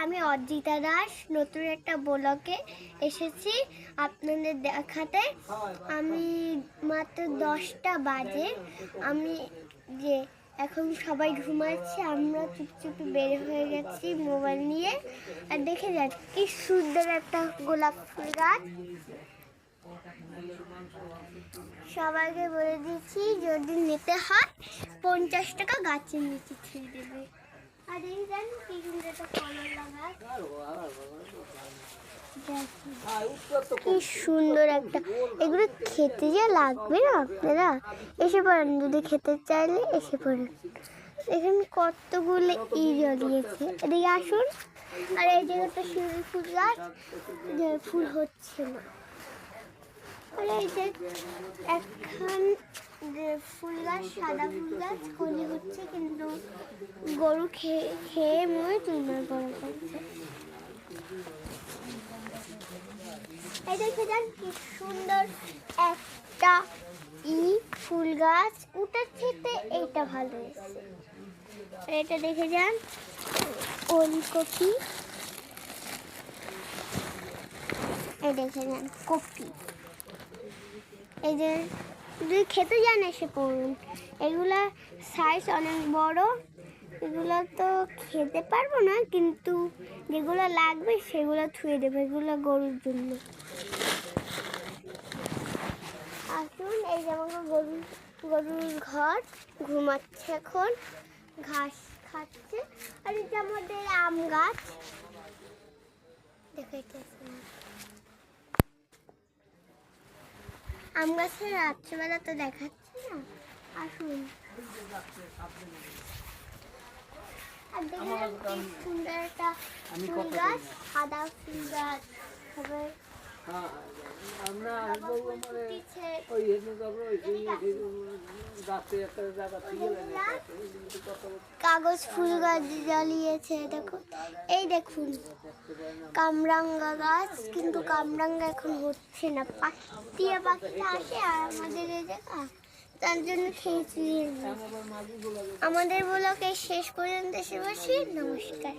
আমি অর্জিতা দাস নতুন একটা ব্লগে এসেছি আপনাদের দেখাতে। আমি মাত্র 10টা বাজে, আমি যে এখন সবাই ঘুমাচ্ছে, আমরা চুপচুপি বের হয়ে গেছি মোবাইল নিয়ে। আর দেখে যান কি সুন্দর একটা গোলাপ ফুল গাছ। সবাইকে বলে দিচ্ছি যদি নিতে হয় 50 টাকা গাছের নিচে ছেড়ে দেবে। আর এই জানেন কি সুন্দর একটা কলার গাছ, কি সুন্দর একটা। এগুলো খেতে যে লাগবে না, আপনারা এসে পড়েন, যদি খেতে চাইলে এসে পড়েন। এখানে কতগুলো জড়িয়েছে, এদিকে আসুন। আর এই জায়গাটা শিউলি ফুল গাছ, ফুল হচ্ছে না। আর এই যে এখন ফুল গাছ, সাদা ফুল গাছ কলি হচ্ছে, কিন্তু গরু খেয়ে মনে চুলমার বড় করছে। এই দেখে যান কি সুন্দর একটা ফুল গাছ, ওটার থেকে এইটা ভালো এসেছে। এটা দেখে যান ওলকপি, এই দেখে যান কপি। এই যে যদি খেতে যান এসে পড়ুন। এগুলা সাইজ অনেক বড়, এগুলো তো খেতে পারবো না, কিন্তু যেগুলো লাগবে সেগুলো থুয়ে দেবো, এগুলো গরুর জন্য। আসুন, এই যেমন গরুর ঘর, ঘুমাচ্ছে এখন, ঘাস খাচ্ছে। আর এই যে আমাদের আম গাছ দেখাইতেছে, আম গাছের রাত্রিবেলা তো দেখাচ্ছি না। আসুন, আর দেখেন কি সুন্দর একটা ফুল গাছ, সাদা ফুল গাছ। কাগজ ফুল গাছ জ্বালিয়েছে, দেখুন। এই দেখুন কামরাঙ্গা গাছ, কিন্তু কামরাঙ্গা এখন হচ্ছে না, পাখিটা আসে আর আমাদের এই জায়গা, তার জন্য খেয়েছি। আমাদের ব্লগে শেষ পর্যন্ত এসে বসি। নমস্কার।